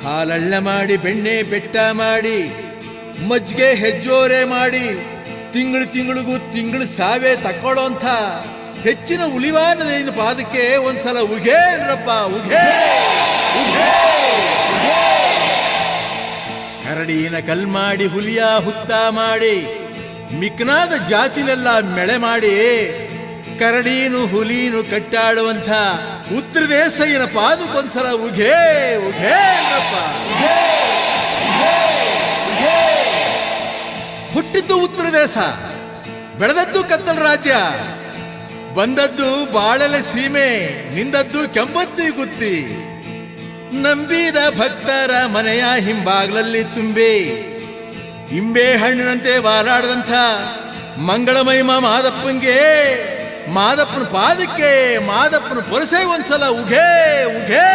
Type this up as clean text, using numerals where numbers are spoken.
ಹಾಲಳ್ಳ ಮಾಡಿ ಬೆಣ್ಣೆ ಬೆಟ್ಟ ಮಾಡಿ ಮಜ್ಜಿಗೆ ಹೆಜ್ಜೋರೆ ಮಾಡಿ ತಿಂಗಳಿಗೂ ತಿಂಗಳು ಸಾವೇ ತಕ್ಕೊಳ್ಳೋಂಥ ಹೆಚ್ಚಿನ ಉಳಿವಾನದೇನು ಪಾದಕ್ಕೆ ಒಂದ್ಸಲ ಉಘೇ ಅನ್ರಪ್ಪ, ಉಘೇ ಉಘೇ. ಕರಡಿನ ಕಲ್ ಮಾಡಿ ಹುಲಿಯ ಹುತ್ತ ಮಾಡಿ ಮಿಕ್ನಾದ ಜಾತಿನೆಲ್ಲ ಮೆಳೆ ಮಾಡಿ ಕರಡೀನು ಹುಲೀನು ಕಟ್ಟಾಡುವಂಥ ಉತ್ತರ ದೇಶಯ್ಯನ ಪಾದಕ್ಕೊಂದ್ಸಲ ಉಘೇ ಉಘೇ ಅನ್ರಪ್ಪ. ಹುಟ್ಟಿದ್ದು ಉತ್ತರ ದೇಶ, ಬೆಳೆದದ್ದು ಕತ್ತಲ ರಾಜ್ಯ, ಬಂದದ್ದು ಬಾಳೆಲೆ ಸೀಮೆ, ನಿಂದದ್ದು ಕೆಂಬತ್ತಿ ಗುತ್ತಿ. ನಂಬಿದ ಭಕ್ತರ ಮನೆಯ ಹಿಂಬಾಗ್ಲಲ್ಲಿ ತುಂಬಿ ಇಂಬೆ ಹಣ್ಣಿನಂತೆ ವಾಲಾಡದಂಥ ಮಂಗಳಮಹಿಮ ಮಾದಪ್ಪಂಗೆ, ಮಾದಪ್ಪನ ಪಾದಕ್ಕೆ, ಮಾದಪ್ಪನ ಪೊರಸೆ ಒಂದ್ಸಲ ಉಘೇ ಉಘೇ.